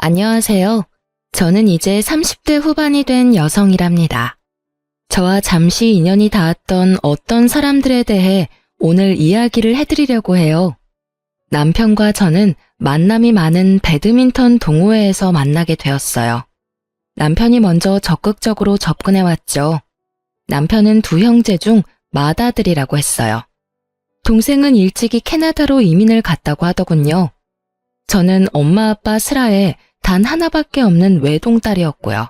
안녕하세요. 저는 이제 30대 후반이 된 여성이랍니다. 저와 잠시 인연이 닿았던 어떤 사람들에 대해 오늘 이야기를 해드리려고 해요. 남편과 저는 만남이 많은 배드민턴 동호회에서 만나게 되었어요. 남편이 먼저 적극적으로 접근해왔죠. 남편은 두 형제 중 맏아들이라고 했어요. 동생은 일찍이 캐나다로 이민을 갔다고 하더군요. 저는 엄마 아빠 슬하에 단 하나밖에 없는 외동딸이었고요.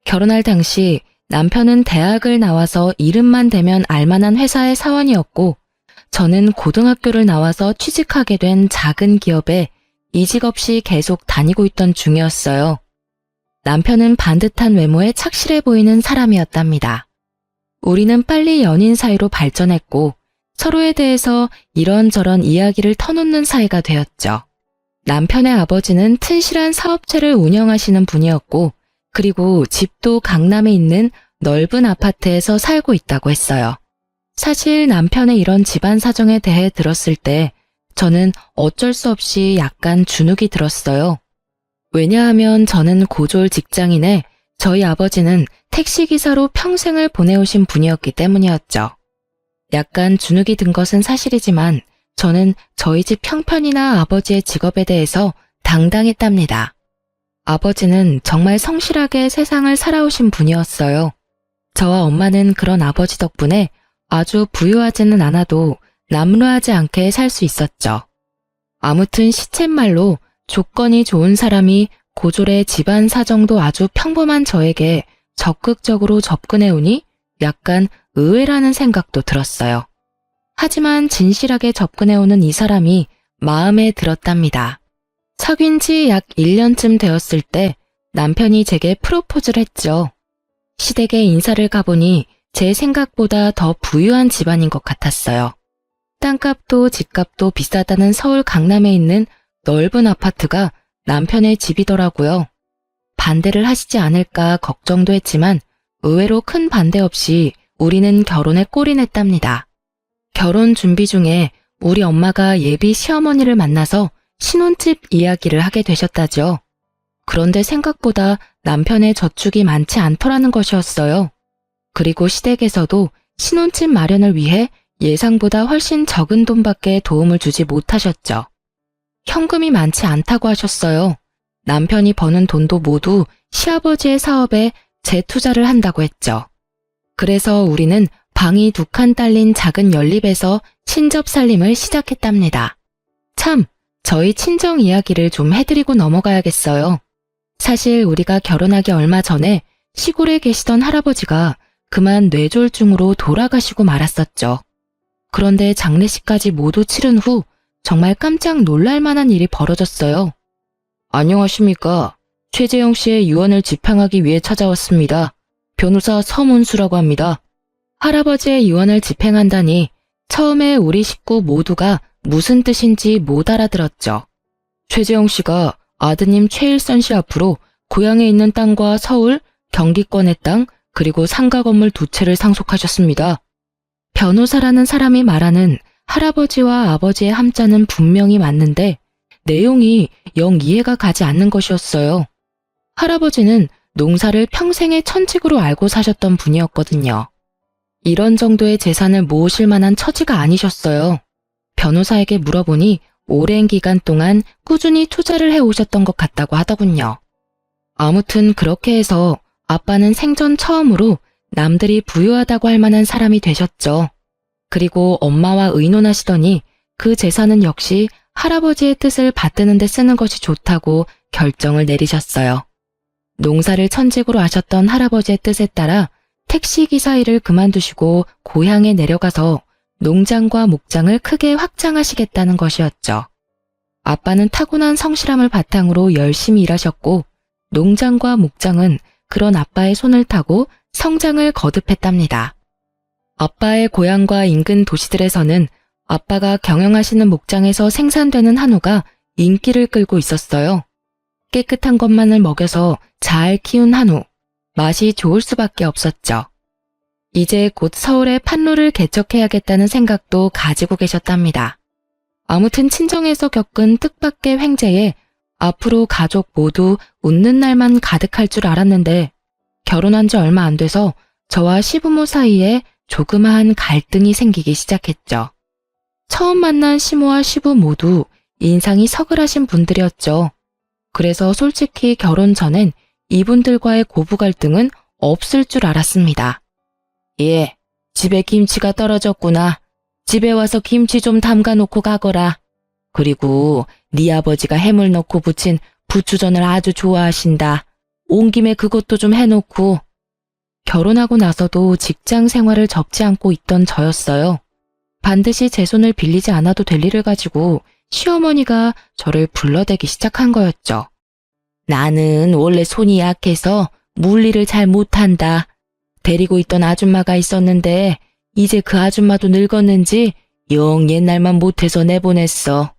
결혼할 당시 남편은 대학을 나와서 이름만 대면 알만한 회사의 사원이었고 저는 고등학교를 나와서 취직하게 된 작은 기업에 이직 없이 계속 다니고 있던 중이었어요. 남편은 반듯한 외모에 착실해 보이는 사람이었답니다. 우리는 빨리 연인 사이로 발전했고 서로에 대해서 이런저런 이야기를 터놓는 사이가 되었죠. 남편의 아버지는 튼실한 사업체를 운영하시는 분이었고 그리고 집도 강남에 있는 넓은 아파트에서 살고 있다고 했어요. 사실 남편의 이런 집안 사정에 대해 들었을 때 저는 어쩔 수 없이 약간 주눅이 들었어요. 왜냐하면 저는 고졸 직장인에 저희 아버지는 택시기사로 평생을 보내오신 분이었기 때문이었죠. 약간 주눅이 든 것은 사실이지만 저는 저희 집 형편이나 아버지의 직업에 대해서 당당했답니다. 아버지는 정말 성실하게 세상을 살아오신 분이었어요. 저와 엄마는 그런 아버지 덕분에 아주 부유하지는 않아도 남루하지 않게 살 수 있었죠. 아무튼 시쳇말로 조건이 좋은 사람이 고졸의 집안 사정도 아주 평범한 저에게 적극적으로 접근해오니 약간 의외라는 생각도 들었어요. 하지만 진실하게 접근해오는 이 사람이 마음에 들었답니다. 사귄 지 약 1년쯤 되었을 때 남편이 제게 프로포즈를 했죠. 시댁에 인사를 가보니 제 생각보다 더 부유한 집안인 것 같았어요. 땅값도 집값도 비싸다는 서울 강남에 있는 넓은 아파트가 남편의 집이더라고요. 반대를 하시지 않을까 걱정도 했지만 의외로 큰 반대 없이 우리는 결혼에 골인했답니다. 결혼 준비 중에 우리 엄마가 예비 시어머니를 만나서 신혼집 이야기를 하게 되셨다죠. 그런데 생각보다 남편의 저축이 많지 않더라는 것이었어요. 그리고 시댁에서도 신혼집 마련을 위해 예상보다 훨씬 적은 돈밖에 도움을 주지 못하셨죠. 현금이 많지 않다고 하셨어요. 남편이 버는 돈도 모두 시아버지의 사업에 재투자를 한다고 했죠. 그래서 우리는 방이 2칸 딸린 작은 연립에서 친접 살림을 시작했답니다. 참, 저희 친정 이야기를 좀 해드리고 넘어가야겠어요. 사실 우리가 결혼하기 얼마 전에 시골에 계시던 할아버지가 그만 뇌졸중으로 돌아가시고 말았었죠. 그런데 장례식까지 모두 치른 후 정말 깜짝 놀랄 만한 일이 벌어졌어요. 안녕하십니까. 최재영 씨의 유언을 집행하기 위해 찾아왔습니다. 변호사 서문수라고 합니다. 할아버지의 유언을 집행한다니 처음에 우리 식구 모두가 무슨 뜻인지 못 알아들었죠. 최재영 씨가 아드님 최일선 씨 앞으로 고향에 있는 땅과 서울, 경기권의 땅, 그리고 상가 건물 2채를 상속하셨습니다. 변호사라는 사람이 말하는 할아버지와 아버지의 함자는 분명히 맞는데 내용이 영 이해가 가지 않는 것이었어요. 할아버지는 농사를 평생의 천직으로 알고 사셨던 분이었거든요. 이런 정도의 재산을 모으실 만한 처지가 아니셨어요. 변호사에게 물어보니 오랜 기간 동안 꾸준히 투자를 해오셨던 것 같다고 하더군요. 아무튼 그렇게 해서 아빠는 생전 처음으로 남들이 부유하다고 할 만한 사람이 되셨죠. 그리고 엄마와 의논하시더니 그 재산은 역시 할아버지의 뜻을 받드는 데 쓰는 것이 좋다고 결정을 내리셨어요. 농사를 천직으로 하셨던 할아버지의 뜻에 따라 택시기사 일을 그만두시고 고향에 내려가서 농장과 목장을 크게 확장하시겠다는 것이었죠. 아빠는 타고난 성실함을 바탕으로 열심히 일하셨고 농장과 목장은 그런 아빠의 손을 타고 성장을 거듭했답니다. 아빠의 고향과 인근 도시들에서는 아빠가 경영하시는 목장에서 생산되는 한우가 인기를 끌고 있었어요. 깨끗한 것만을 먹여서 잘 키운 한우, 맛이 좋을 수밖에 없었죠. 이제 곧 서울에 판로를 개척해야겠다는 생각도 가지고 계셨답니다. 아무튼 친정에서 겪은 뜻밖의 횡재에 앞으로 가족 모두 웃는 날만 가득할 줄 알았는데 결혼한 지 얼마 안 돼서 저와 시부모 사이에 조그마한 갈등이 생기기 시작했죠. 처음 만난 시모와 시부 모두 인상이 서글하신 분들이었죠. 그래서 솔직히 결혼 전엔 이분들과의 고부 갈등은 없을 줄 알았습니다. 예, 집에 김치가 떨어졌구나. 집에 와서 김치 좀 담가 놓고 가거라. 그리고 네 아버지가 해물 넣고 부친 부추전을 아주 좋아하신다. 온 김에 그것도 좀 해놓고. 결혼하고 나서도 직장 생활을 접지 않고 있던 저였어요. 반드시 제 손을 빌리지 않아도 될 일을 가지고 시어머니가 저를 불러대기 시작한 거였죠. 나는 원래 손이 약해서 물일을 잘 못한다. 데리고 있던 아줌마가 있었는데 이제 그 아줌마도 늙었는지 영 옛날만 못해서 내보냈어.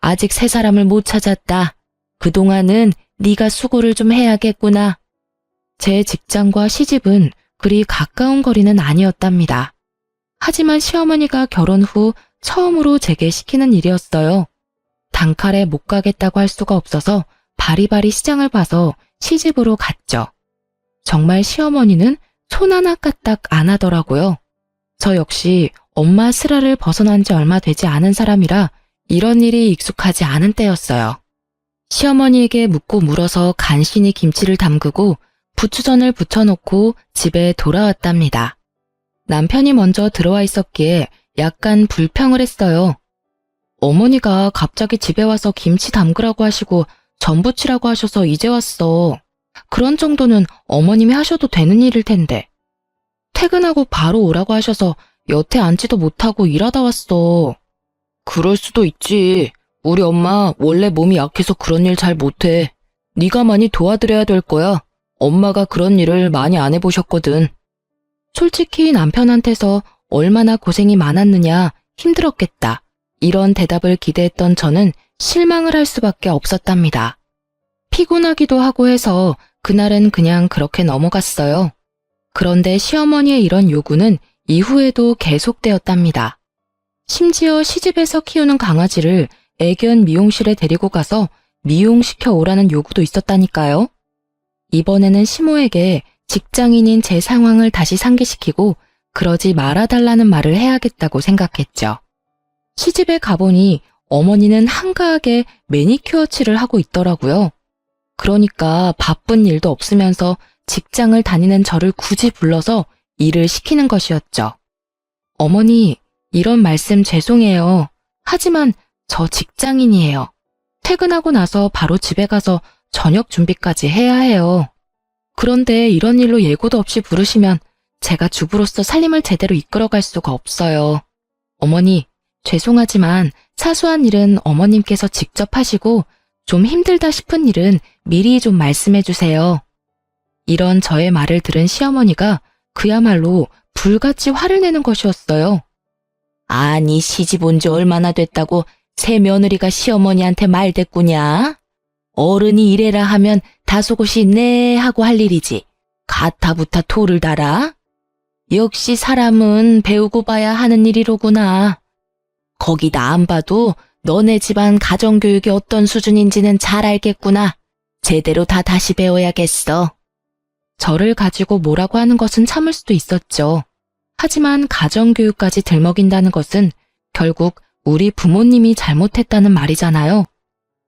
아직 새 사람을 못 찾았다. 그동안은 네가 수고를 좀 해야겠구나. 제 직장과 시집은 그리 가까운 거리는 아니었답니다. 하지만 시어머니가 결혼 후 처음으로 제게 시키는 일이었어요. 단칼에 못 가겠다고 할 수가 없어서 바리바리 시장을 봐서 시집으로 갔죠. 정말 시어머니는 손 하나 까딱 안 하더라고요. 저 역시 엄마 슬하를 벗어난 지 얼마 되지 않은 사람이라 이런 일이 익숙하지 않은 때였어요. 시어머니에게 묻고 물어서 간신히 김치를 담그고 부추전을 부쳐놓고 집에 돌아왔답니다. 남편이 먼저 들어와 있었기에 약간 불평을 했어요. 어머니가 갑자기 집에 와서 김치 담그라고 하시고 전 부치라고 하셔서 이제 왔어. 그런 정도는 어머님이 하셔도 되는 일일 텐데. 퇴근하고 바로 오라고 하셔서 여태 앉지도 못하고 일하다 왔어. 그럴 수도 있지. 우리 엄마 원래 몸이 약해서 그런 일 잘 못해. 네가 많이 도와드려야 될 거야. 엄마가 그런 일을 많이 안 해보셨거든. 솔직히 남편한테서 얼마나 고생이 많았느냐, 힘들었겠다. 이런 대답을 기대했던 저는 실망을 할 수밖에 없었답니다. 피곤하기도 하고 해서 그날은 그냥 그렇게 넘어갔어요. 그런데 시어머니의 이런 요구는 이후에도 계속되었답니다. 심지어 시집에서 키우는 강아지를 애견 미용실에 데리고 가서 미용시켜 오라는 요구도 있었다니까요. 이번에는 시모에게 직장인인 제 상황을 다시 상기시키고 그러지 말아달라는 말을 해야겠다고 생각했죠. 시집에 가보니 어머니는 한가하게 매니큐어 칠을 하고 있더라고요. 그러니까 바쁜 일도 없으면서 직장을 다니는 저를 굳이 불러서 일을 시키는 것이었죠. 어머니, 이런 말씀 죄송해요. 하지만 저 직장인이에요. 퇴근하고 나서 바로 집에 가서 저녁 준비까지 해야 해요. 그런데 이런 일로 예고도 없이 부르시면 제가 주부로서 살림을 제대로 이끌어갈 수가 없어요. 어머니, 죄송하지만 사소한 일은 어머님께서 직접 하시고 좀 힘들다 싶은 일은 미리 좀 말씀해 주세요. 이런 저의 말을 들은 시어머니가 그야말로 불같이 화를 내는 것이었어요. 아니, 시집 온 지 얼마나 됐다고 새 며느리가 시어머니한테 말대꾸냐? 어른이 이래라 하면 다소곳이 네 하고 할 일이지. 가타부타 토를 달아? 역시 사람은 배우고 봐야 하는 일이로구나. 거기다 안 봐도 너네 집안 가정교육이 어떤 수준인지는 잘 알겠구나. 제대로 다 다시 배워야겠어. 저를 가지고 뭐라고 하는 것은 참을 수도 있었죠. 하지만 가정교육까지 들먹인다는 것은 결국 우리 부모님이 잘못했다는 말이잖아요.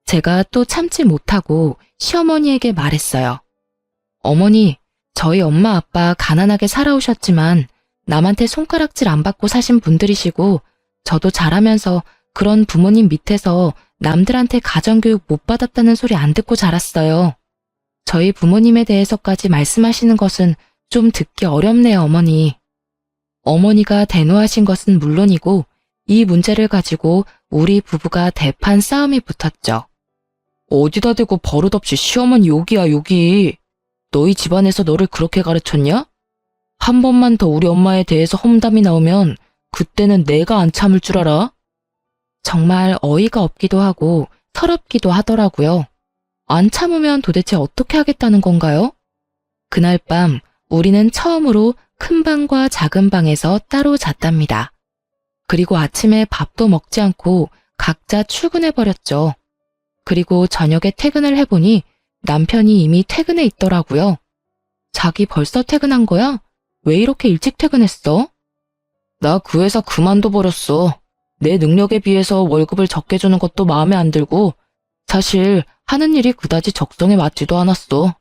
제가 또 참지 못하고 시어머니에게 말했어요. 어머니, 저희 엄마 아빠 가난하게 살아오셨지만 남한테 손가락질 안 받고 사신 분들이시고 저도 자라면서 그런 부모님 밑에서 남들한테 가정교육 못 받았다는 소리 안 듣고 자랐어요. 저희 부모님에 대해서까지 말씀하시는 것은 좀 듣기 어렵네요, 어머니. 어머니가 대노하신 것은 물론이고 이 문제를 가지고 우리 부부가 대판 싸움이 붙었죠. 어디다 대고 버릇없이 시어머니 욕이야, 욕이. 너희 집안에서 너를 그렇게 가르쳤냐? 한 번만 더 우리 엄마에 대해서 험담이 나오면 그때는 내가 안 참을 줄 알아? 정말 어이가 없기도 하고 서럽기도 하더라고요. 안 참으면 도대체 어떻게 하겠다는 건가요? 그날 밤 우리는 처음으로 큰 방과 작은 방에서 따로 잤답니다. 그리고 아침에 밥도 먹지 않고 각자 출근해버렸죠. 그리고 저녁에 퇴근을 해보니 남편이 이미 퇴근해 있더라고요. 자기 벌써 퇴근한 거야? 왜 이렇게 일찍 퇴근했어? 나 그 회사 그만둬버렸어. 내 능력에 비해서 월급을 적게 주는 것도 마음에 안 들고 사실 하는 일이 그다지 적성에 맞지도 않았어.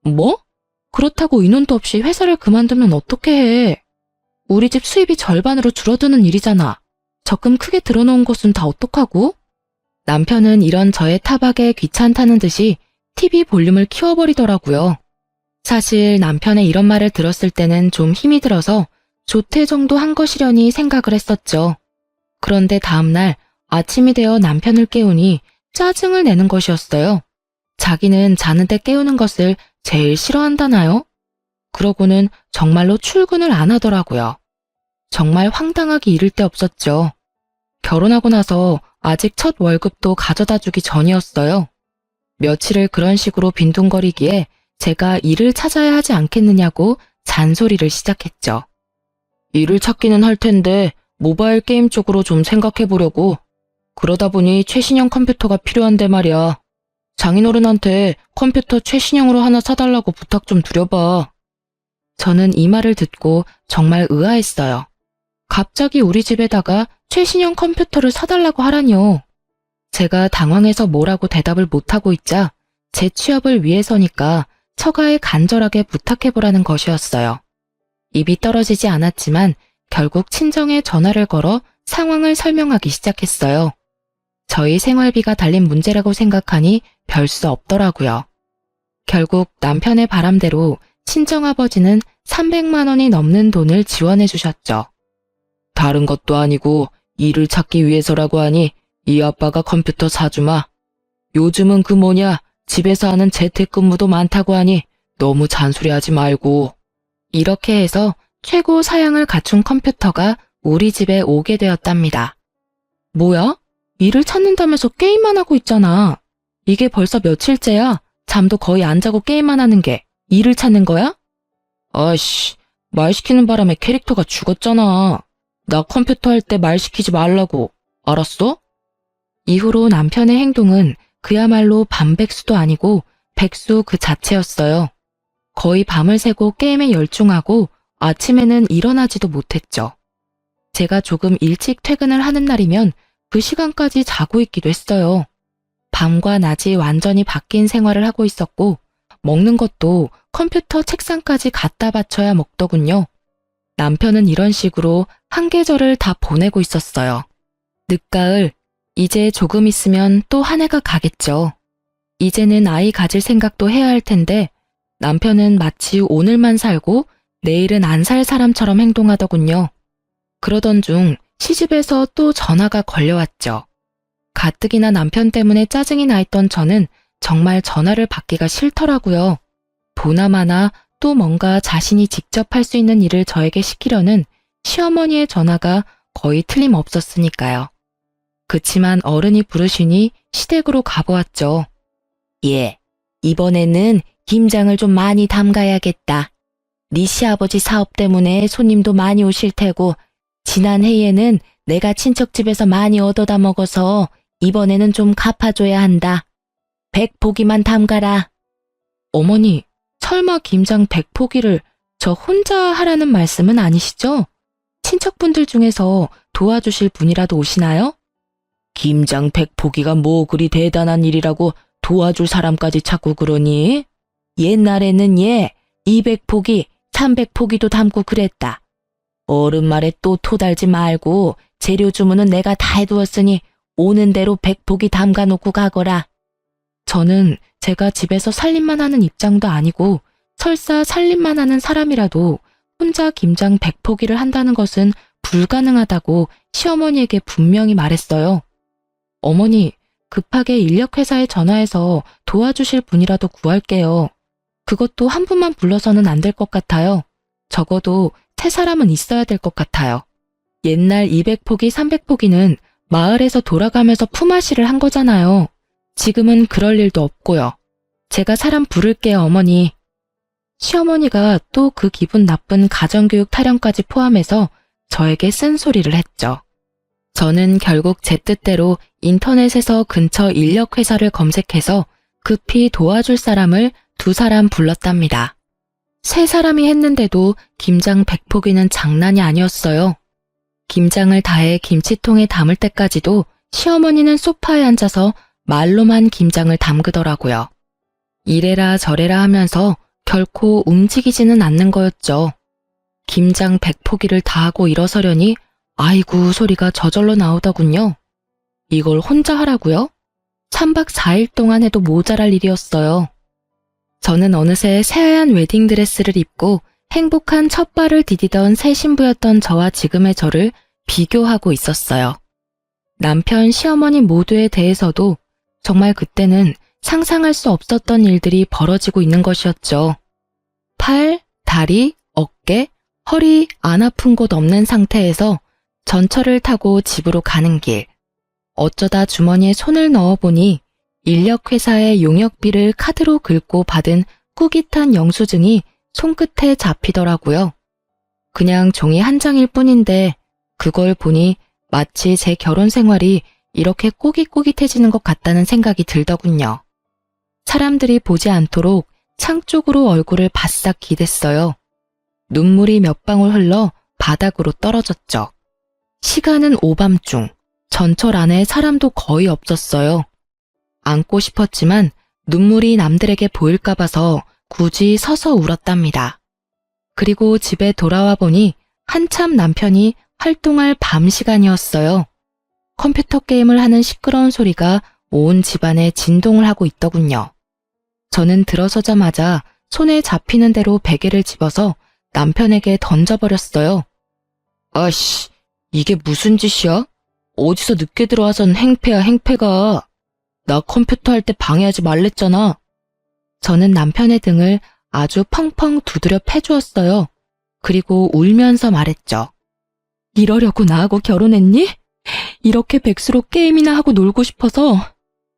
뭐? 그렇다고 인원도 없이 회사를 그만두면 어떻게 해? 우리 집 수입이 절반으로 줄어드는 일이잖아. 적금 크게 들어놓은 곳은 다 어떡하고? 남편은 이런 저의 타박에 귀찮다는 듯이 TV 볼륨을 키워버리더라고요. 사실 남편의 이런 말을 들었을 때는 좀 힘이 들어서 조퇴 정도 한 것이려니 생각을 했었죠. 그런데 다음날 아침이 되어 남편을 깨우니 짜증을 내는 것이었어요. 자기는 자는데 깨우는 것을 제일 싫어한다나요? 그러고는 정말로 출근을 안 하더라고요. 정말 황당하기 이를 데 없었죠. 결혼하고 나서 아직 첫 월급도 가져다 주기 전이었어요. 며칠을 그런 식으로 빈둥거리기에 제가 일을 찾아야 하지 않겠느냐고 잔소리를 시작했죠. 일을 찾기는 할 텐데 모바일 게임 쪽으로 좀 생각해 보려고. 그러다 보니 최신형 컴퓨터가 필요한데 말이야. 장인어른한테 컴퓨터 최신형으로 하나 사달라고 부탁 좀 드려봐. 저는 이 말을 듣고 정말 의아했어요. 갑자기 우리 집에다가 최신형 컴퓨터를 사달라고 하라니요. 제가 당황해서 뭐라고 대답을 못하고 있자 제 취업을 위해서니까 처가에 간절하게 부탁해보라는 것이었어요. 입이 떨어지지 않았지만 결국 친정에 전화를 걸어 상황을 설명하기 시작했어요. 저희 생활비가 달린 문제라고 생각하니 별 수 없더라고요. 결국 남편의 바람대로 친정아버지는 300만 원이 넘는 돈을 지원해 주셨죠. 다른 것도 아니고 일을 찾기 위해서라고 하니 이 아빠가 컴퓨터 사주마. 요즘은 그 뭐냐 집에서 하는 재택근무도 많다고 하니 너무 잔소리하지 말고. 이렇게 해서 최고 사양을 갖춘 컴퓨터가 우리 집에 오게 되었답니다. 뭐야? 일을 찾는다면서 게임만 하고 있잖아. 이게 벌써 며칠째야. 잠도 거의 안 자고 게임만 하는 게 일을 찾는 거야? 아이씨, 말 시키는 바람에 캐릭터가 죽었잖아. 나 컴퓨터 할 때 말 시키지 말라고. 알았어? 이후로 남편의 행동은 그야말로 반백수도 아니고 백수 그 자체였어요. 거의 밤을 새고 게임에 열중하고 아침에는 일어나지도 못했죠. 제가 조금 일찍 퇴근을 하는 날이면 그 시간까지 자고 있기도 했어요. 밤과 낮이 완전히 바뀐 생활을 하고 있었고 먹는 것도 컴퓨터 책상까지 갖다 바쳐야 먹더군요. 남편은 이런 식으로 한 계절을 다 보내고 있었어요. 늦가을, 이제 조금 있으면 또 한 해가 가겠죠. 이제는 아이 가질 생각도 해야 할 텐데 남편은 마치 오늘만 살고 내일은 안 살 사람처럼 행동하더군요. 그러던 중 시집에서 또 전화가 걸려왔죠. 가뜩이나 남편 때문에 짜증이 나 있던 저는 정말 전화를 받기가 싫더라고요. 보나마나 또 뭔가 자신이 직접 할 수 있는 일을 저에게 시키려는 시어머니의 전화가 거의 틀림없었으니까요. 그치만 어른이 부르시니 시댁으로 가보았죠. 예, 이번에는 김장을 좀 많이 담가야겠다. 네 시아버지 사업 때문에 손님도 많이 오실 테고 지난 해에는 내가 친척 집에서 많이 얻어다 먹어서 이번에는 좀 갚아줘야 한다. 100포기만 담가라. 어머니, 설마 김장 100포기를 저 혼자 하라는 말씀은 아니시죠? 친척분들 중에서 도와주실 분이라도 오시나요? 김장 100포기가 뭐 그리 대단한 일이라고 도와줄 사람까지 찾고 그러니? 옛날에는 200포기, 300포기도 담고 그랬다. 어른 말에 또 토달지 말고 재료 주문은 내가 다 해두었으니 오는 대로 100포기 담가 놓고 가거라. 저는 제가 집에서 살림만 하는 입장도 아니고 설사 살림만 하는 사람이라도 혼자 김장 100포기를 한다는 것은 불가능하다고 시어머니에게 분명히 말했어요. 어머니, 급하게 인력회사에 전화해서 도와주실 분이라도 구할게요. 그것도 한 분만 불러서는 안 될 것 같아요. 적어도 세 사람은 있어야 될 것 같아요. 옛날 200포기, 300포기는 마을에서 돌아가면서 품앗이를 한 거잖아요. 지금은 그럴 일도 없고요. 제가 사람 부를게요, 어머니. 시어머니가 또 그 기분 나쁜 가정교육 타령까지 포함해서 저에게 쓴소리를 했죠. 저는 결국 제 뜻대로 인터넷에서 근처 인력회사를 검색해서 급히 도와줄 사람을 2사람 불렀답니다. 3사람이 했는데도 김장 100포기는 장난이 아니었어요. 김장을 다해 김치통에 담을 때까지도 시어머니는 소파에 앉아서 말로만 김장을 담그더라고요. 이래라 저래라 하면서 결코 움직이지는 않는 거였죠. 김장 100포기를 다 하고 일어서려니 아이고 소리가 저절로 나오더군요. 이걸 혼자 하라고요? 3박 4일 동안 해도 모자랄 일이었어요. 저는 어느새 새하얀 웨딩드레스를 입고 행복한 첫 발을 디디던 새 신부였던 저와 지금의 저를 비교하고 있었어요. 남편, 시어머니 모두에 대해서도 정말 그때는 상상할 수 없었던 일들이 벌어지고 있는 것이었죠. 팔, 다리, 어깨, 허리 안 아픈 곳 없는 상태에서 전철을 타고 집으로 가는 길. 어쩌다 주머니에 손을 넣어보니 인력회사의 용역비를 카드로 긁고 받은 꾸깃한 영수증이 손끝에 잡히더라고요. 그냥 종이 한 장일 뿐인데 그걸 보니 마치 제 결혼 생활이 이렇게 꼬깃꼬깃해지는 것 같다는 생각이 들더군요. 사람들이 보지 않도록 창 쪽으로 얼굴을 바싹 기댔어요. 눈물이 몇 방울 흘러 바닥으로 떨어졌죠. 시간은 오밤중, 전철 안에 사람도 거의 없었어요. 안고 싶었지만 눈물이 남들에게 보일까 봐서 굳이 서서 울었답니다. 그리고 집에 돌아와 보니 한참 남편이 활동할 밤 시간이었어요. 컴퓨터 게임을 하는 시끄러운 소리가 온 집안에 진동을 하고 있더군요. 저는 들어서자마자 손에 잡히는 대로 베개를 집어서 남편에게 던져버렸어요. 아씨, 이게 무슨 짓이야? 어디서 늦게 들어와선 행패야 행패가. 나 컴퓨터 할 때 방해하지 말랬잖아. 저는 남편의 등을 아주 펑펑 두드려 패주었어요. 그리고 울면서 말했죠. 이러려고 나하고 결혼했니? 이렇게 백수로 게임이나 하고 놀고 싶어서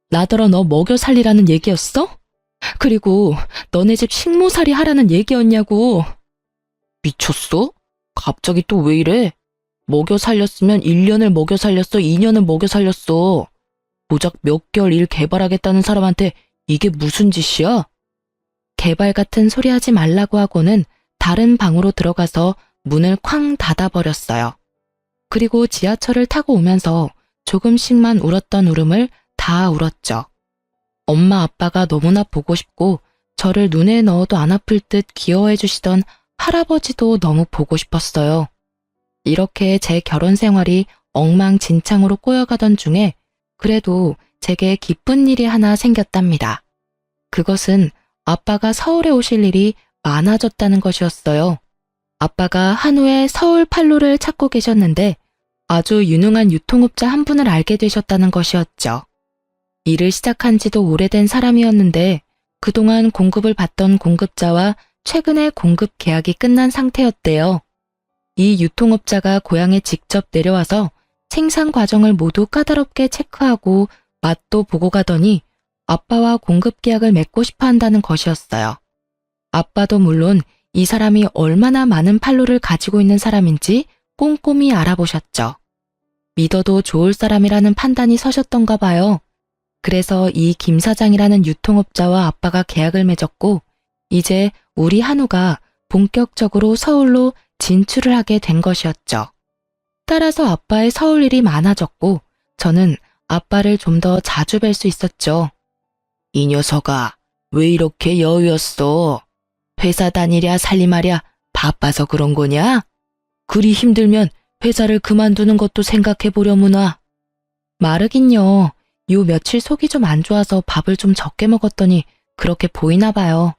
나더러 너 먹여 살리라는 얘기였어? 그리고 너네 집 식모살이 하라는 얘기였냐고. 미쳤어? 갑자기 또 왜 이래? 먹여 살렸으면 1년을 먹여 살렸어, 2년을 먹여 살렸어. 고작 몇 개월 일 개발하겠다는 사람한테 이게 무슨 짓이야? 개발 같은 소리 하지 말라고 하고는 다른 방으로 들어가서 문을 쾅 닫아버렸어요. 그리고 지하철을 타고 오면서 조금씩만 울었던 울음을 다 울었죠. 엄마 아빠가 너무나 보고 싶고 저를 눈에 넣어도 안 아플 듯 귀여워해 주시던 할아버지도 너무 보고 싶었어요. 이렇게 제 결혼 생활이 엉망진창으로 꼬여가던 중에 그래도 제게 기쁜 일이 하나 생겼답니다. 그것은 아빠가 서울에 오실 일이 많아졌다는 것이었어요. 아빠가 한우에 서울 판로를 찾고 계셨는데 아주 유능한 유통업자 한 분을 알게 되셨다는 것이었죠. 일을 시작한 지도 오래된 사람이었는데 그동안 공급을 받던 공급자와 최근에 공급 계약이 끝난 상태였대요. 이 유통업자가 고향에 직접 내려와서 생산 과정을 모두 까다롭게 체크하고 맛도 보고 가더니 아빠와 공급 계약을 맺고 싶어 한다는 것이었어요. 아빠도 물론 이 사람이 얼마나 많은 판로를 가지고 있는 사람인지 꼼꼼히 알아보셨죠. 믿어도 좋을 사람이라는 판단이 서셨던가 봐요. 그래서 이 김 사장이라는 유통업자와 아빠가 계약을 맺었고 이제 우리 한우가 본격적으로 서울로 진출을 하게 된 것이었죠. 따라서 아빠의 서울 일이 많아졌고 저는 아빠를 좀 더 자주 뵐 수 있었죠. 이 녀석아, 왜 이렇게 여유였어? 회사 다니랴 살림하랴 바빠서 그런 거냐? 그리 힘들면 회사를 그만두는 것도 생각해보려무나. 마르긴요. 요 며칠 속이 좀 안 좋아서 밥을 좀 적게 먹었더니 그렇게 보이나 봐요.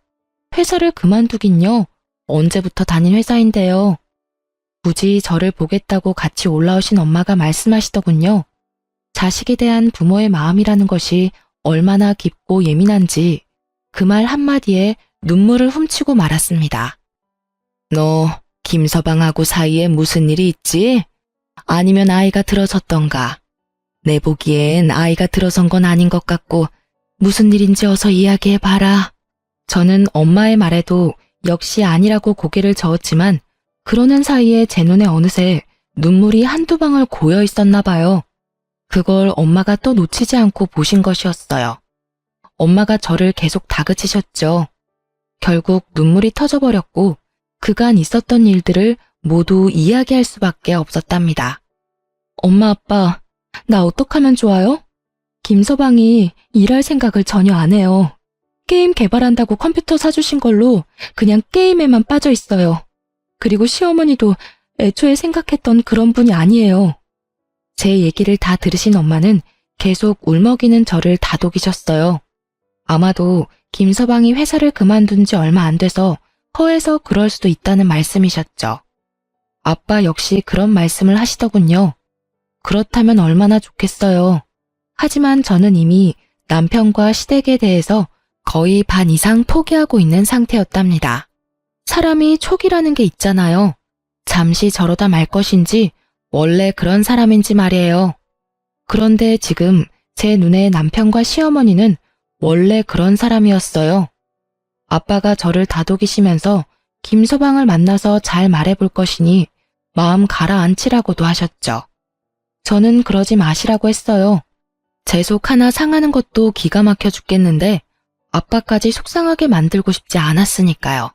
회사를 그만두긴요. 언제부터 다닌 회사인데요. 굳이 저를 보겠다고 같이 올라오신 엄마가 말씀하시더군요. 자식에 대한 부모의 마음이라는 것이 얼마나 깊고 예민한지 그 말 한마디에 눈물을 훔치고 말았습니다. 너 김서방하고 사이에 무슨 일이 있지? 아니면 아이가 들어섰던가? 내 보기엔 아이가 들어선 건 아닌 것 같고 무슨 일인지 어서 이야기해봐라. 저는 엄마의 말에도 역시 아니라고 고개를 저었지만 그러는 사이에 제 눈에 어느새 눈물이 한두 방울 고여 있었나 봐요. 그걸 엄마가 또 놓치지 않고 보신 것이었어요. 엄마가 저를 계속 다그치셨죠. 결국 눈물이 터져버렸고 그간 있었던 일들을 모두 이야기할 수밖에 없었답니다. 엄마, 아빠, 나 어떡하면 좋아요? 김서방이 일할 생각을 전혀 안 해요. 게임 개발한다고 컴퓨터 사주신 걸로 그냥 게임에만 빠져 있어요. 그리고 시어머니도 애초에 생각했던 그런 분이 아니에요. 제 얘기를 다 들으신 엄마는 계속 울먹이는 저를 다독이셨어요. 아마도 김서방이 회사를 그만둔 지 얼마 안 돼서 허해서 그럴 수도 있다는 말씀이셨죠. 아빠 역시 그런 말씀을 하시더군요. 그렇다면 얼마나 좋겠어요. 하지만 저는 이미 남편과 시댁에 대해서 거의 반 이상 포기하고 있는 상태였답니다. 사람이 촉이라는 게 있잖아요. 잠시 저러다 말 것인지 원래 그런 사람인지 말이에요. 그런데 지금 제 눈에 남편과 시어머니는 원래 그런 사람이었어요. 아빠가 저를 다독이시면서 김서방을 만나서 잘 말해볼 것이니 마음 가라앉히라고도 하셨죠. 저는 그러지 마시라고 했어요. 제 속 하나 상하는 것도 기가 막혀 죽겠는데 아빠까지 속상하게 만들고 싶지 않았으니까요.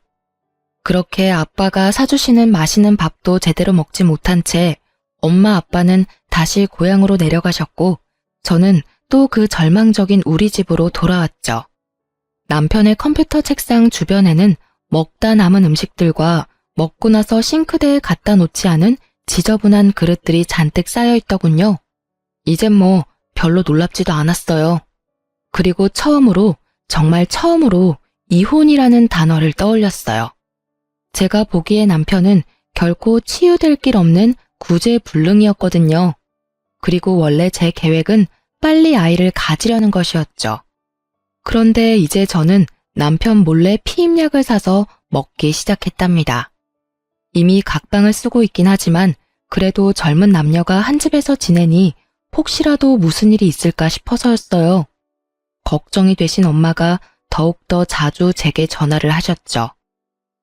그렇게 아빠가 사주시는 맛있는 밥도 제대로 먹지 못한 채 엄마 아빠는 다시 고향으로 내려가셨고 저는 또 그 절망적인 우리 집으로 돌아왔죠. 남편의 컴퓨터 책상 주변에는 먹다 남은 음식들과 먹고 나서 싱크대에 갖다 놓지 않은 지저분한 그릇들이 잔뜩 쌓여 있더군요. 이젠 뭐 별로 놀랍지도 않았어요. 그리고 처음으로, 정말 처음으로 이혼이라는 단어를 떠올렸어요. 제가 보기에 남편은 결코 치유될 길 없는 구제불능이었거든요. 그리고 원래 제 계획은 빨리 아이를 가지려는 것이었죠. 그런데 이제 저는 남편 몰래 피임약을 사서 먹기 시작했답니다. 이미 각방을 쓰고 있긴 하지만 그래도 젊은 남녀가 한 집에서 지내니 혹시라도 무슨 일이 있을까 싶어서였어요. 걱정이 되신 엄마가 더욱더 자주 제게 전화를 하셨죠.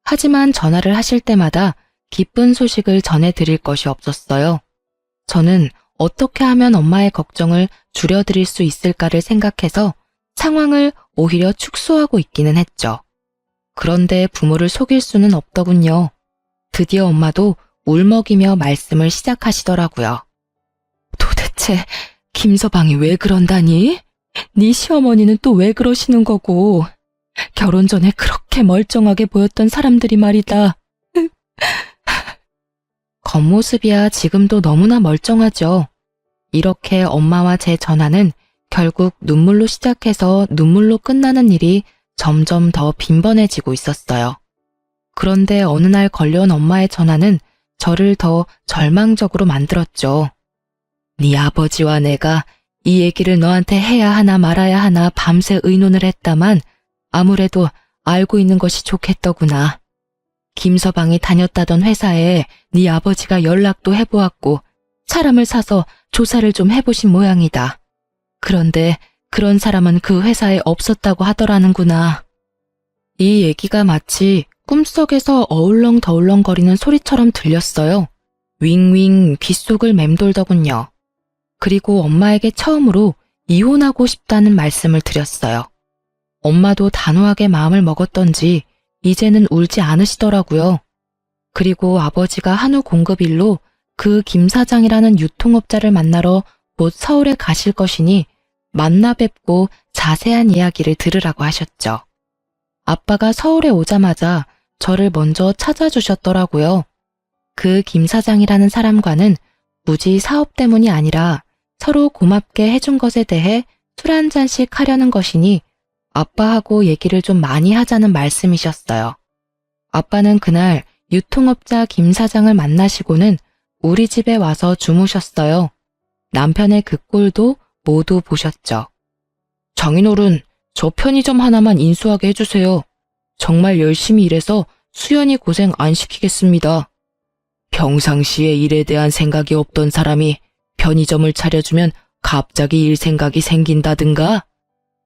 하지만 전화를 하실 때마다 기쁜 소식을 전해드릴 것이 없었어요. 저는 어떻게 하면 엄마의 걱정을 줄여드릴 수 있을까를 생각해서 상황을 오히려 축소하고 있기는 했죠. 그런데 부모를 속일 수는 없더군요. 드디어 엄마도 울먹이며 말씀을 시작하시더라고요. 도대체 김서방이 왜 그런다니? 네 시어머니는 또 왜 그러시는 거고? 결혼 전에 그렇게 멀쩡하게 보였던 사람들이 말이다. 겉모습이야 지금도 너무나 멀쩡하죠. 이렇게 엄마와 제 전화는 결국 눈물로 시작해서 눈물로 끝나는 일이 점점 더 빈번해지고 있었어요. 그런데 어느 날 걸려온 엄마의 전화는 저를 더 절망적으로 만들었죠. 네 아버지와 내가 이 얘기를 너한테 해야 하나 말아야 하나 밤새 의논을 했다만 아무래도 알고 있는 것이 좋겠더구나. 김서방이 다녔다던 회사에 네 아버지가 연락도 해보았고 사람을 사서 조사를 좀 해보신 모양이다. 그런데 그런 사람은 그 회사에 없었다고 하더라는구나. 이 얘기가 마치 꿈속에서 어울렁더울렁거리는 소리처럼 들렸어요. 윙윙 귓속을 맴돌더군요. 그리고 엄마에게 처음으로 이혼하고 싶다는 말씀을 드렸어요. 엄마도 단호하게 마음을 먹었던지 이제는 울지 않으시더라고요. 그리고 아버지가 한우 공급일로 그 김 사장이라는 유통업자를 만나러 곧 서울에 가실 것이니 만나 뵙고 자세한 이야기를 들으라고 하셨죠. 아빠가 서울에 오자마자 저를 먼저 찾아주셨더라고요. 그 김 사장이라는 사람과는 무지 사업 때문이 아니라 서로 고맙게 해준 것에 대해 술 한 잔씩 하려는 것이니 아빠하고 얘기를 좀 많이 하자는 말씀이셨어요. 아빠는 그날 유통업자 김 사장을 만나시고는 우리 집에 와서 주무셨어요. 남편의 그 꼴도 모두 보셨죠. 장인어른, 저 편의점 하나만 인수하게 해주세요. 정말 열심히 일해서 수연이 고생 안 시키겠습니다. 평상시에 일에 대한 생각이 없던 사람이 편의점을 차려주면 갑자기 일 생각이 생긴다든가?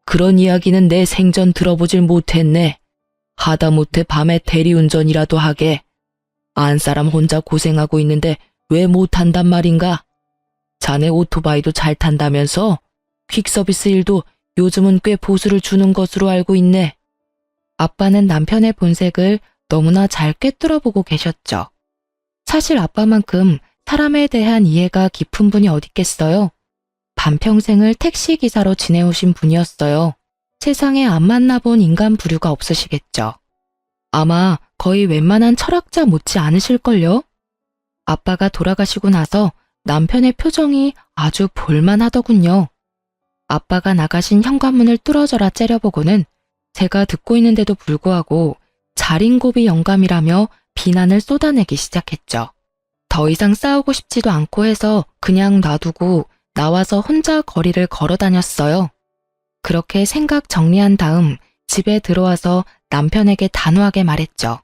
그런 이야기는 내 생전 들어보질 못했네. 하다못해 밤에 대리운전이라도 하게. 안 사람 혼자 고생하고 있는데 왜 못한단 말인가? 자네 오토바이도 잘 탄다면서? 퀵서비스 일도 요즘은 꽤 보수를 주는 것으로 알고 있네. 아빠는 남편의 본색을 너무나 잘 꿰뚫어보고 계셨죠. 사실 아빠만큼 사람에 대한 이해가 깊은 분이 어딨겠어요. 반평생을 택시기사로 지내오신 분이었어요. 세상에 안 만나본 인간 부류가 없으시겠죠. 아마 거의 웬만한 철학자 못지 않으실걸요? 아빠가 돌아가시고 나서 남편의 표정이 아주 볼만하더군요. 아빠가 나가신 현관문을 뚫어져라 째려보고는 제가 듣고 있는데도 불구하고 자린고비 영감이라며 비난을 쏟아내기 시작했죠. 더 이상 싸우고 싶지도 않고 해서 그냥 놔두고 나와서 혼자 거리를 걸어 다녔어요. 그렇게 생각 정리한 다음 집에 들어와서 남편에게 단호하게 말했죠.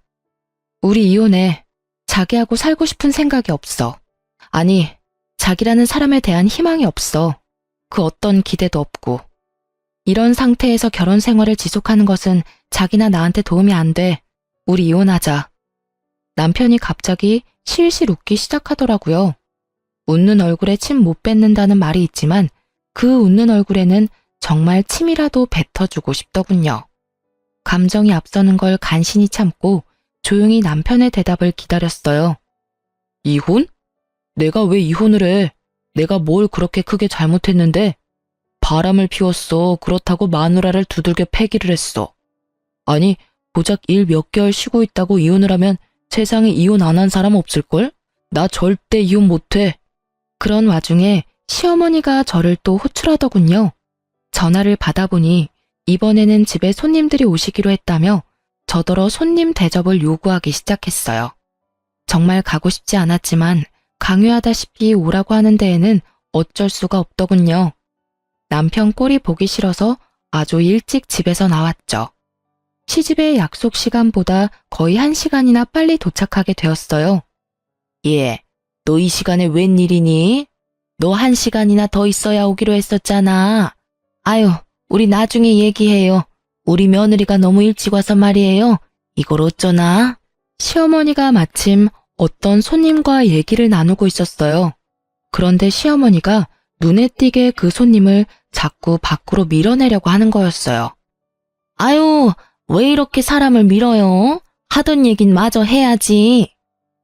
우리 이혼해. 자기하고 살고 싶은 생각이 없어. 아니, 자기라는 사람에 대한 희망이 없어. 그 어떤 기대도 없고. 이런 상태에서 결혼 생활을 지속하는 것은 자기나 나한테 도움이 안 돼. 우리 이혼하자. 남편이 갑자기 실실 웃기 시작하더라고요. 웃는 얼굴에 침 못 뱉는다는 말이 있지만 그 웃는 얼굴에는 정말 침이라도 뱉어주고 싶더군요. 감정이 앞서는 걸 간신히 참고 조용히 남편의 대답을 기다렸어요. 이혼? 내가 왜 이혼을 해? 내가 뭘 그렇게 크게 잘못했는데? 바람을 피웠어. 그렇다고 마누라를 두들겨 패기를 했어. 아니, 고작 일 몇 개월 쉬고 있다고 이혼을 하면 세상에 이혼 안 한 사람 없을걸? 나 절대 이혼 못해. 그런 와중에 시어머니가 저를 또 호출하더군요. 전화를 받아보니 이번에는 집에 손님들이 오시기로 했다며 저더러 손님 대접을 요구하기 시작했어요. 정말 가고 싶지 않았지만 강요하다시피 오라고 하는 데에는 어쩔 수가 없더군요. 남편 꼴이 보기 싫어서 아주 일찍 집에서 나왔죠. 시집의 약속 시간보다 거의 1시간이나 빨리 도착하게 되었어요. 예, 너 이 시간에 웬일이니? 너 1시간이나 더 있어야 오기로 했었잖아. 아유, 우리 나중에 얘기해요. 우리 며느리가 너무 일찍 와서 말이에요. 이걸 어쩌나? 시어머니가 마침 어떤 손님과 얘기를 나누고 있었어요. 그런데 시어머니가 눈에 띄게 그 손님을 자꾸 밖으로 밀어내려고 하는 거였어요. 아유, 왜 이렇게 사람을 밀어요? 하던 얘긴 마저 해야지.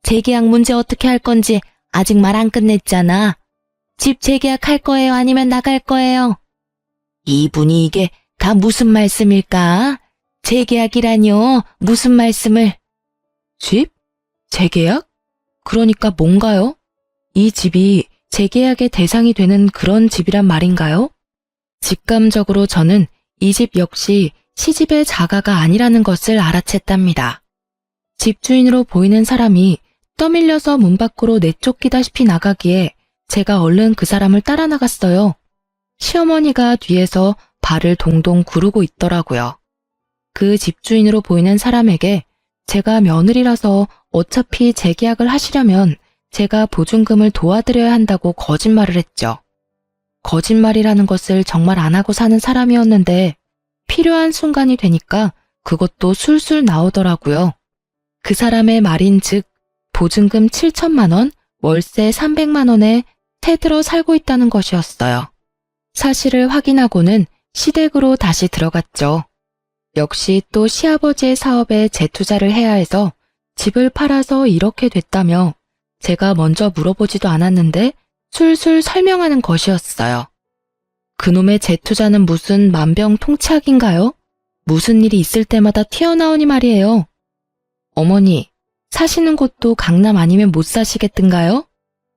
재계약 문제 어떻게 할 건지 아직 말 안 끝냈잖아. 집 재계약할 거예요? 아니면 나갈 거예요? 이분이 이게 다 무슨 말씀일까? 재계약이라뇨? 무슨 말씀을? 집? 재계약? 그러니까 뭔가요? 이 집이 재계약의 대상이 되는 그런 집이란 말인가요? 직감적으로 저는 이 집 역시 시집의 자가가 아니라는 것을 알아챘답니다. 집주인으로 보이는 사람이 떠밀려서 문 밖으로 내쫓기다시피 나가기에 제가 얼른 그 사람을 따라 나갔어요. 시어머니가 뒤에서 발을 동동 구르고 있더라고요. 그 집주인으로 보이는 사람에게 제가 며느리라서 어차피 재계약을 하시려면 제가 보증금을 도와드려야 한다고 거짓말을 했죠. 거짓말이라는 것을 정말 안 하고 사는 사람이었는데 필요한 순간이 되니까 그것도 술술 나오더라고요. 그 사람의 말인즉 보증금 7천만 원, 월세 300만 원에 새들어 살고 있다는 것이었어요. 사실을 확인하고는 시댁으로 다시 들어갔죠. 역시 또 시아버지의 사업에 재투자를 해야 해서 집을 팔아서 이렇게 됐다며 제가 먼저 물어보지도 않았는데 술술 설명하는 것이었어요. 그놈의 재투자는 무슨 만병통치약인가요? 무슨 일이 있을 때마다 튀어나오니 말이에요. 어머니, 사시는 곳도 강남 아니면 못 사시겠던가요?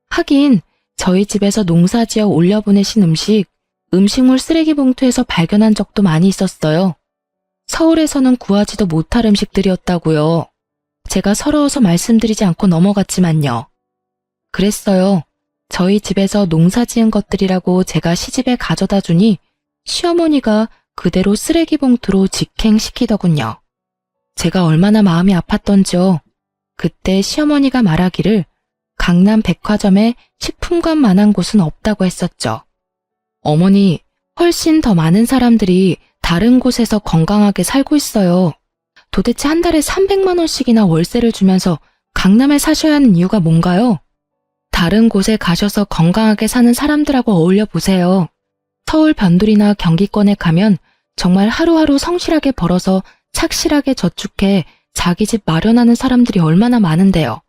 하긴 저희 집에서 농사지어 올려보내신 음식물 쓰레기 봉투에서 발견한 적도 많이 있었어요. 서울에서는 구하지도 못할 음식들이었다고요. 제가 서러워서 말씀드리지 않고 넘어갔지만요. 그랬어요. 저희 집에서 농사 지은 것들이라고 제가 시집에 가져다 주니 시어머니가 그대로 쓰레기 봉투로 직행시키더군요. 제가 얼마나 마음이 아팠던지요. 그때 시어머니가 말하기를 강남 백화점에 식품관만한 곳은 없다고 했었죠. 어머니, 훨씬 더 많은 사람들이 다른 곳에서 건강하게 살고 있어요. 도대체 한 달에 300만 원씩이나 월세를 주면서 강남에 사셔야 하는 이유가 뭔가요? 다른 곳에 가셔서 건강하게 사는 사람들하고 어울려 보세요. 서울 변두리나 경기권에 가면 정말 하루하루 성실하게 벌어서 착실하게 저축해 자기 집 마련하는 사람들이 얼마나 많은데요.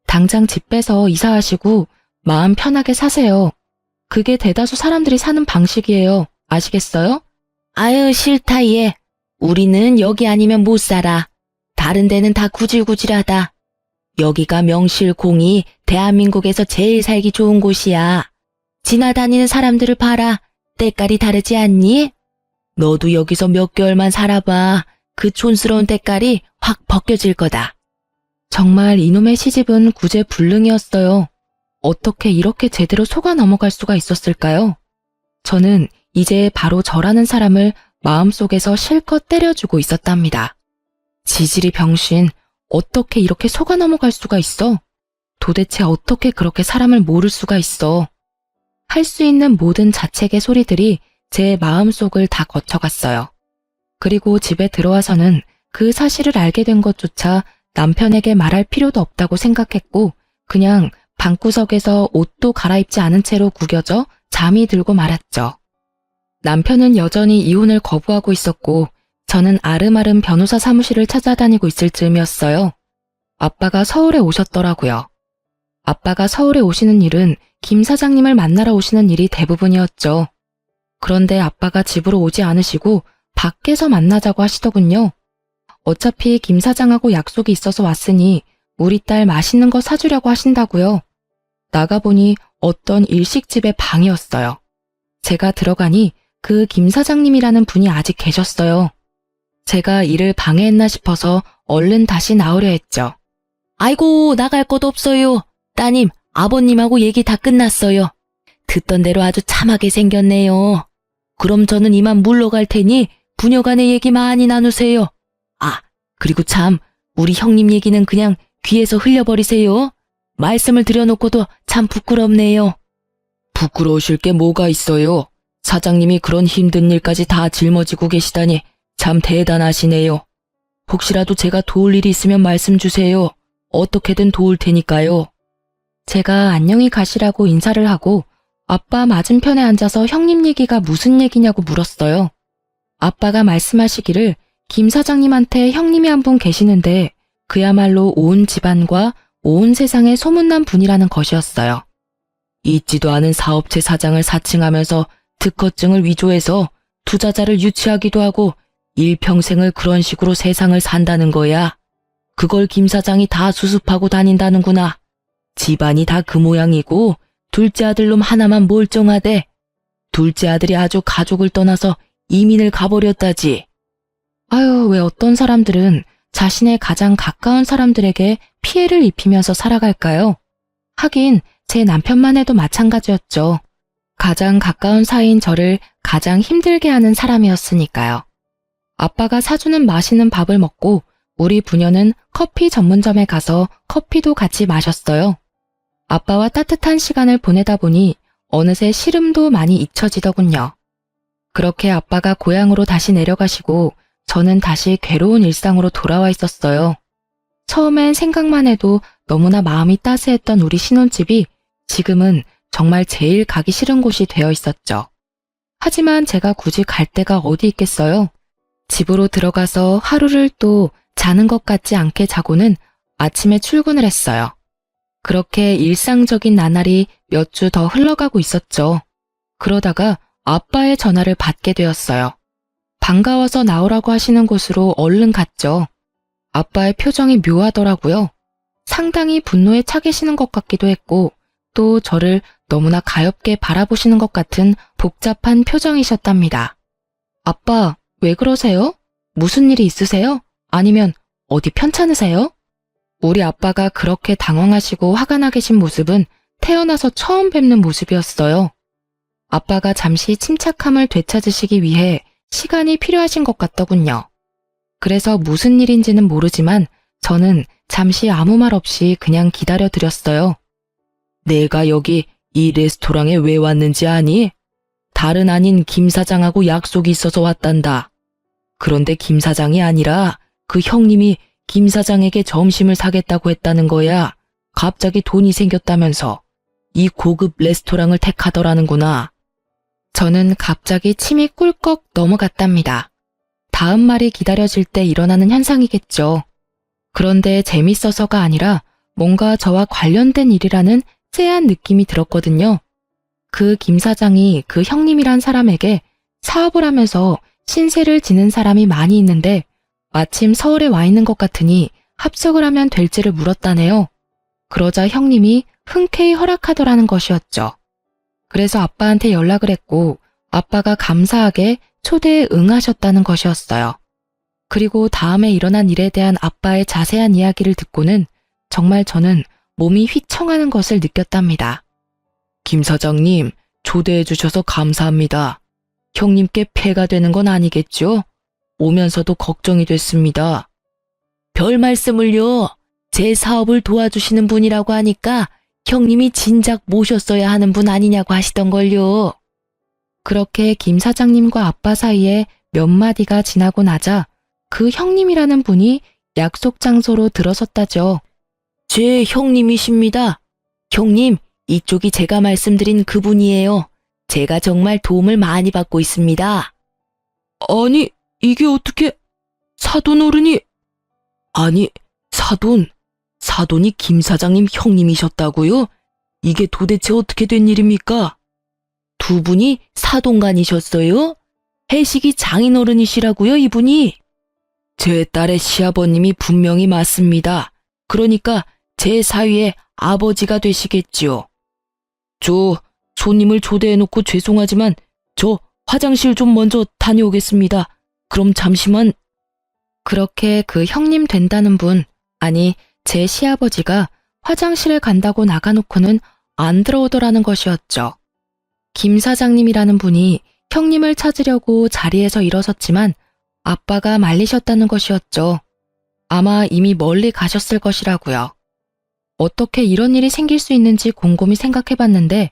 당장 집 빼서 이사하시고 마음 편하게 사세요. 그게 대다수 사람들이 사는 방식이에요. 아시겠어요? 아유, 싫다 얘. 우리는 여기 아니면 못 살아. 다른 데는 다 구질구질하다. 여기가 명실공히 대한민국에서 제일 살기 좋은 곳이야. 지나다니는 사람들을 봐라. 때깔이 다르지 않니? 너도 여기서 몇 개월만 살아봐. 그 촌스러운 때깔이 확 벗겨질 거다. 정말 이놈의 시집은 구제불능이었어요. 어떻게 이렇게 제대로 속아 넘어갈 수가 있었을까요? 저는 이제 바로 저라는 사람을 마음속에서 실컷 때려주고 있었답니다. 지질이 병신, 어떻게 이렇게 속아 넘어갈 수가 있어? 도대체 어떻게 그렇게 사람을 모를 수가 있어? 할 수 있는 모든 자책의 소리들이 제 마음속을 다 거쳐갔어요. 그리고 집에 들어와서는 그 사실을 알게 된 것조차 남편에게 말할 필요도 없다고 생각했고 그냥 방구석에서 옷도 갈아입지 않은 채로 구겨져 잠이 들고 말았죠. 남편은 여전히 이혼을 거부하고 있었고 저는 아름아름 변호사 사무실을 찾아다니고 있을 즈음이었어요. 아빠가 서울에 오셨더라고요. 아빠가 서울에 오시는 일은 김 사장님을 만나러 오시는 일이 대부분이었죠. 그런데 아빠가 집으로 오지 않으시고 밖에서 만나자고 하시더군요. 어차피 김 사장하고 약속이 있어서 왔으니 우리 딸 맛있는 거 사주려고 하신다고요. 나가보니 어떤 일식집의 방이었어요. 제가 들어가니 그 김 사장님이라는 분이 아직 계셨어요. 제가 일을 방해했나 싶어서 얼른 다시 나오려 했죠. 아이고, 나갈 곳 없어요. 따님, 아버님하고 얘기 다 끝났어요. 듣던 대로 아주 참하게 생겼네요. 그럼 저는 이만 물러갈 테니 부녀간의 얘기 많이 나누세요. 아, 그리고 참, 우리 형님 얘기는 그냥 귀에서 흘려버리세요. 말씀을 드려놓고도 참 부끄럽네요. 부끄러우실 게 뭐가 있어요. 사장님이 그런 힘든 일까지 다 짊어지고 계시다니 참 대단하시네요. 혹시라도 제가 도울 일이 있으면 말씀 주세요. 어떻게든 도울 테니까요. 제가 안녕히 가시라고 인사를 하고 아빠 맞은편에 앉아서 형님 얘기가 무슨 얘기냐고 물었어요. 아빠가 말씀하시기를 김 사장님한테 형님이 한 분 계시는데 그야말로 온 집안과 온 세상에 소문난 분이라는 것이었어요. 있지도 않은 사업체 사장을 사칭하면서 특허증을 위조해서 투자자를 유치하기도 하고 일평생을 그런 식으로 세상을 산다는 거야. 그걸 김 사장이 다 수습하고 다닌다는구나. 집안이 다 그 모양이고 둘째 아들놈 하나만 멀쩡하대. 둘째 아들이 아주 가족을 떠나서 이민을 가버렸다지. 아유, 왜 어떤 사람들은 자신의 가장 가까운 사람들에게 피해를 입히면서 살아갈까요? 하긴 제 남편만 해도 마찬가지였죠. 가장 가까운 사이인 저를 가장 힘들게 하는 사람이었으니까요. 아빠가 사주는 맛있는 밥을 먹고 우리 부녀는 커피 전문점에 가서 커피도 같이 마셨어요. 아빠와 따뜻한 시간을 보내다 보니 어느새 시름도 많이 잊혀지더군요. 그렇게 아빠가 고향으로 다시 내려가시고 저는 다시 괴로운 일상으로 돌아와 있었어요. 처음엔 생각만 해도 너무나 마음이 따스했던 우리 신혼집이 지금은 정말 제일 가기 싫은 곳이 되어 있었죠. 하지만 제가 굳이 갈 데가 어디 있겠어요? 집으로 들어가서 하루를 또 자는 것 같지 않게 자고는 아침에 출근을 했어요. 그렇게 일상적인 나날이 몇 주 더 흘러가고 있었죠. 그러다가 아빠의 전화를 받게 되었어요. 반가워서 나오라고 하시는 곳으로 얼른 갔죠. 아빠의 표정이 묘하더라고요. 상당히 분노에 차 계시는 것 같기도 했고 또 저를 너무나 가엾게 바라보시는 것 같은 복잡한 표정이셨답니다. 아빠, 왜 그러세요? 무슨 일이 있으세요? 아니면 어디 편찮으세요? 우리 아빠가 그렇게 당황하시고 화가 나 계신 모습은 태어나서 처음 뵙는 모습이었어요. 아빠가 잠시 침착함을 되찾으시기 위해 시간이 필요하신 것 같더군요. 그래서 무슨 일인지는 모르지만 저는 잠시 아무 말 없이 그냥 기다려드렸어요. 내가 여기 이 레스토랑에 왜 왔는지 아니? 다른 아닌 김 사장하고 약속이 있어서 왔단다. 그런데 김 사장이 아니라 그 형님이 김 사장에게 점심을 사겠다고 했다는 거야. 갑자기 돈이 생겼다면서. 이 고급 레스토랑을 택하더라는구나. 저는 갑자기 침이 꿀꺽 넘어갔답니다. 다음 말이 기다려질 때 일어나는 현상이겠죠. 그런데 재밌어서가 아니라 뭔가 저와 관련된 일이라는 쎄한 느낌이 들었거든요. 그 김 사장이 그 형님이란 사람에게 사업을 하면서 신세를 지는 사람이 많이 있는데 마침 서울에 와 있는 것 같으니 합석을 하면 될지를 물었다네요. 그러자 형님이 흔쾌히 허락하더라는 것이었죠. 그래서 아빠한테 연락을 했고 아빠가 감사하게 초대에 응하셨다는 것이었어요. 그리고 다음에 일어난 일에 대한 아빠의 자세한 이야기를 듣고는 정말 저는 몸이 휘청하는 것을 느꼈답니다. 김 사장님, 초대해 주셔서 감사합니다. 형님께 폐가 되는 건 아니겠죠? 오면서도 걱정이 됐습니다. 별 말씀을요. 제 사업을 도와주시는 분이라고 하니까 형님이 진작 모셨어야 하는 분 아니냐고 하시던걸요. 그렇게 김 사장님과 아빠 사이에 몇 마디가 지나고 나자 그 형님이라는 분이 약속 장소로 들어섰다죠. 제 형님이십니다. 형님, 이쪽이 제가 말씀드린 그분이에요. 제가 정말 도움을 많이 받고 있습니다. 아니, 이게 어떻게... 사돈 어른이... 아니, 사돈이 김 사장님 형님이셨다고요? 이게 도대체 어떻게 된 일입니까? 두 분이 사돈간이셨어요? 해식이 장인어른이시라고요, 이분이? 제 딸의 시아버님이 분명히 맞습니다. 그러니까 제 사위의 아버지가 되시겠지요. 저 손님을 초대해놓고 죄송하지만 저 화장실 좀 먼저 다녀오겠습니다. 그럼 잠시만. 그렇게 그 형님 된다는 분, 아니 제 시아버지가 화장실에 간다고 나가놓고는 안 들어오더라는 것이었죠. 김 사장님이라는 분이 형님을 찾으려고 자리에서 일어섰지만 아빠가 말리셨다는 것이었죠. 아마 이미 멀리 가셨을 것이라고요. 어떻게 이런 일이 생길 수 있는지 곰곰이 생각해봤는데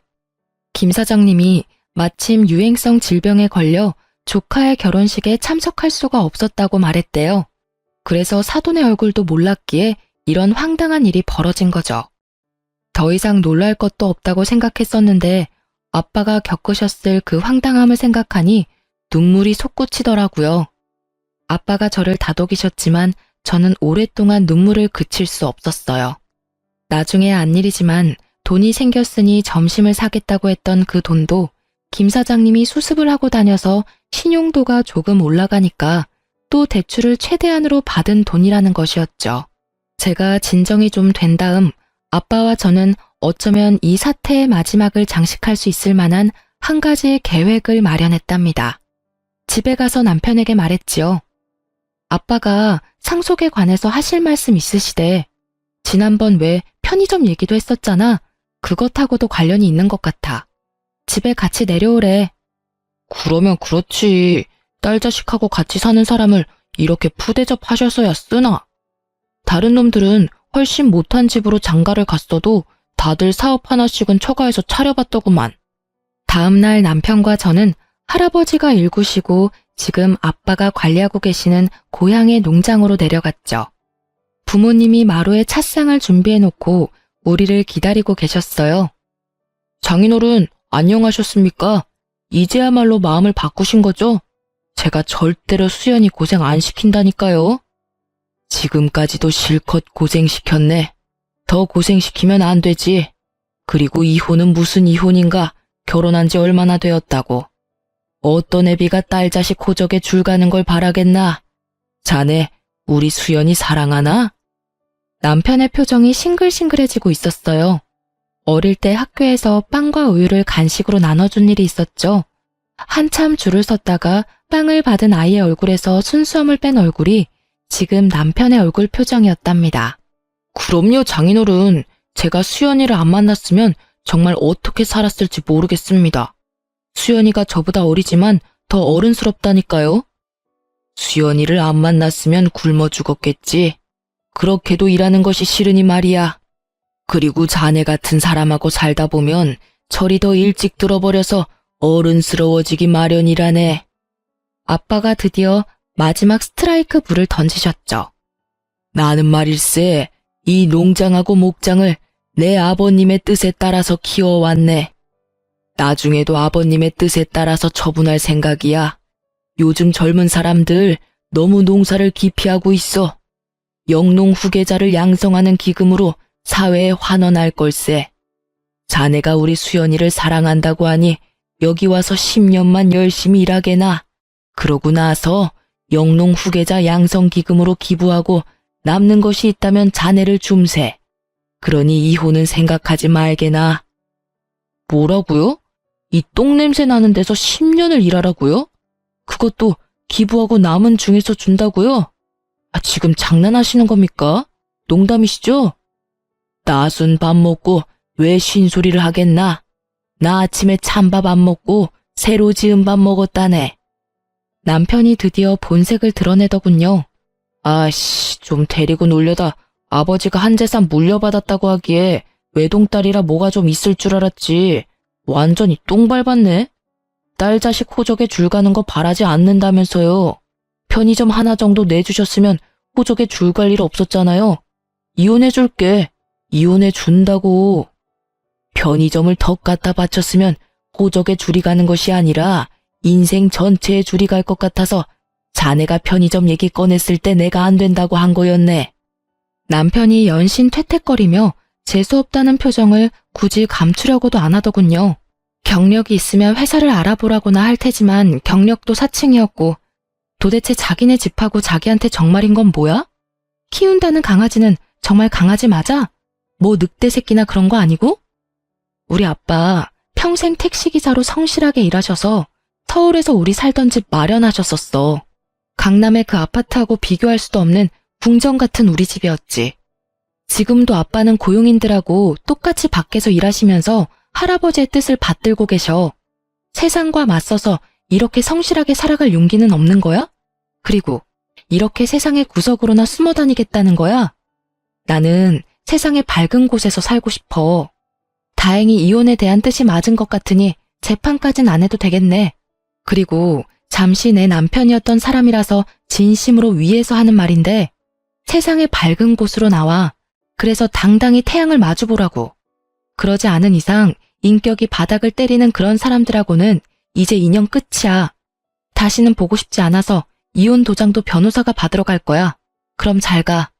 김 사장님이 마침 유행성 질병에 걸려 조카의 결혼식에 참석할 수가 없었다고 말했대요. 그래서 사돈의 얼굴도 몰랐기에 이런 황당한 일이 벌어진 거죠. 더 이상 놀랄 것도 없다고 생각했었는데 아빠가 겪으셨을 그 황당함을 생각하니 눈물이 솟구치더라고요. 아빠가 저를 다독이셨지만 저는 오랫동안 눈물을 그칠 수 없었어요. 나중에 안 일이지만 돈이 생겼으니 점심을 사겠다고 했던 그 돈도 김 사장님이 수습을 하고 다녀서 신용도가 조금 올라가니까 또 대출을 최대한으로 받은 돈이라는 것이었죠. 제가 진정이 좀 된 다음 아빠와 저는 어쩌면 이 사태의 마지막을 장식할 수 있을 만한 한 가지의 계획을 마련했답니다. 집에 가서 남편에게 말했지요. 아빠가 상속에 관해서 하실 말씀 있으시대. 지난번 왜 편의점 얘기도 했었잖아. 그것하고도 관련이 있는 것 같아. 집에 같이 내려오래. 그러면 그렇지. 딸 자식하고 같이 사는 사람을 이렇게 푸대접 하셔서야 쓰나. 다른 놈들은 훨씬 못한 집으로 장가를 갔어도 다들 사업 하나씩은 처가에서 차려봤더구만. 다음날 남편과 저는 할아버지가 일구시고 지금 아빠가 관리하고 계시는 고향의 농장으로 내려갔죠. 부모님이 마루에 찻상을 준비해놓고 우리를 기다리고 계셨어요. 장인어른, 안녕하셨습니까? 이제야말로 마음을 바꾸신 거죠? 제가 절대로 수연이 고생 안 시킨다니까요. 지금까지도 실컷 고생시켰네. 더 고생시키면 안 되지. 그리고 이혼은 무슨 이혼인가? 결혼한 지 얼마나 되었다고. 어떤 애비가 딸 자식 호적에 줄 가는 걸 바라겠나? 자네, 우리 수연이 사랑하나? 남편의 표정이 싱글싱글해지고 있었어요. 어릴 때 학교에서 빵과 우유를 간식으로 나눠준 일이 있었죠. 한참 줄을 섰다가 빵을 받은 아이의 얼굴에서 순수함을 뺀 얼굴이 지금 남편의 얼굴 표정이었답니다. 그럼요, 장인어른. 제가 수연이를 안 만났으면 정말 어떻게 살았을지 모르겠습니다. 수연이가 저보다 어리지만 더 어른스럽다니까요. 수연이를 안 만났으면 굶어 죽었겠지. 그렇게도 일하는 것이 싫으니 말이야. 그리고 자네 같은 사람하고 살다 보면 철이 더 일찍 들어버려서 어른스러워지기 마련이라네. 아빠가 드디어 마지막 스트라이크 불을 던지셨죠. 나는 말일세, 이 농장하고 목장을 내 아버님의 뜻에 따라서 키워왔네. 나중에도 아버님의 뜻에 따라서 처분할 생각이야. 요즘 젊은 사람들 너무 농사를 기피하고 있어. 영농 후계자를 양성하는 기금으로 사회에 환원할 걸세. 자네가 우리 수연이를 사랑한다고 하니 여기 와서 10년만 열심히 일하게나. 그러고 나서 영농 후계자 양성 기금으로 기부하고 남는 것이 있다면 자네를 줌세. 그러니 이혼은 생각하지 말게나. 뭐라고요? 이 똥냄새 나는 데서 10년을 일하라고요? 그것도 기부하고 남은 중에서 준다고요? 지금 장난하시는 겁니까? 농담이시죠? 나순 밥 먹고 왜 쉰소리를 하겠나? 나 아침에 찬밥 안 먹고 새로 지은 밥 먹었다네. 남편이 드디어 본색을 드러내더군요. 좀 데리고 놀려다 아버지가 한 재산 물려받았다고 하기에 외동딸이라 뭐가 좀 있을 줄 알았지. 완전히 똥 밟았네. 딸 자식 호적에 줄 가는 거 바라지 않는다면서요. 편의점 하나 정도 내주셨으면 호적에 줄 갈 일 없었잖아요. 이혼해줄게. 이혼해준다고. 편의점을 덕 갖다 바쳤으면 호적에 줄이 가는 것이 아니라 인생 전체에 줄이 갈 것 같아서 자네가 편의점 얘기 꺼냈을 때 내가 안 된다고 한 거였네. 남편이 연신 퇴퇴거리며 재수없다는 표정을 굳이 감추려고도 안 하더군요. 경력이 있으면 회사를 알아보라고나 할 테지만 경력도 사칭이었고 도대체 자기네 집하고 자기한테 정말인 건 뭐야? 키운다는 강아지는 정말 강아지 맞아? 뭐 늑대 새끼나 그런 거 아니고? 우리 아빠 평생 택시기사로 성실하게 일하셔서 서울에서 우리 살던 집 마련하셨었어. 강남의 그 아파트하고 비교할 수도 없는 궁전 같은 우리 집이었지. 지금도 아빠는 고용인들하고 똑같이 밖에서 일하시면서 할아버지의 뜻을 받들고 계셔. 세상과 맞서서 이렇게 성실하게 살아갈 용기는 없는 거야? 그리고 이렇게 세상의 구석으로나 숨어 다니겠다는 거야? 나는 세상의 밝은 곳에서 살고 싶어. 다행히 이혼에 대한 뜻이 맞은 것 같으니 재판까진 안 해도 되겠네. 그리고 잠시 내 남편이었던 사람이라서 진심으로 위해서 하는 말인데 세상의 밝은 곳으로 나와. 그래서 당당히 태양을 마주보라고. 그러지 않은 이상 인격이 바닥을 때리는 그런 사람들하고는 이제 인연 끝이야. 다시는 보고 싶지 않아서 이혼 도장도 변호사가 받으러 갈 거야. 그럼 잘 가.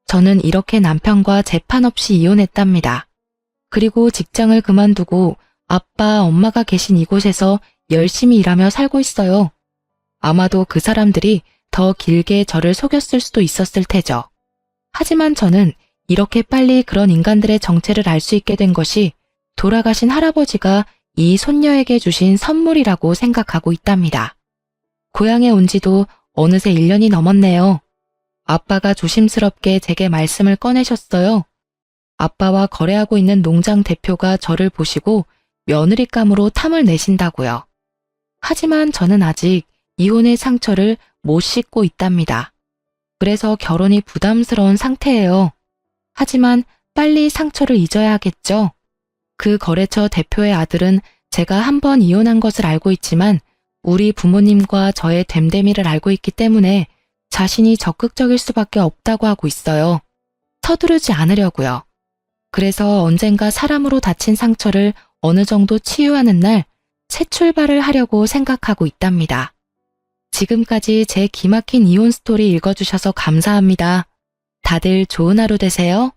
저는 이렇게 남편과 재판 없이 이혼했답니다. 그리고 직장을 그만두고 아빠, 엄마가 계신 이곳에서 열심히 일하며 살고 있어요. 아마도 그 사람들이 더 길게 저를 속였을 수도 있었을 테죠. 하지만 저는 이렇게 빨리 그런 인간들의 정체를 알 수 있게 된 것이 돌아가신 할아버지가 이 손녀에게 주신 선물이라고 생각하고 있답니다. 고향에 온 지도 어느새 1년이 넘었네요. 아빠가 조심스럽게 제게 말씀을 꺼내셨어요. 아빠와 거래하고 있는 농장 대표가 저를 보시고 며느리감으로 탐을 내신다고요. 하지만 저는 아직 이혼의 상처를 못 씻고 있답니다. 그래서 결혼이 부담스러운 상태예요. 하지만 빨리 상처를 잊어야 하겠죠. 그 거래처 대표의 아들은 제가 한 번 이혼한 것을 알고 있지만 우리 부모님과 저의 됨됨이를 알고 있기 때문에 자신이 적극적일 수밖에 없다고 하고 있어요. 서두르지 않으려고요. 그래서 언젠가 사람으로 다친 상처를 어느 정도 치유하는 날 새 출발을 하려고 생각하고 있답니다. 지금까지 제 기막힌 이혼 스토리 읽어주셔서 감사합니다. 다들 좋은 하루 되세요.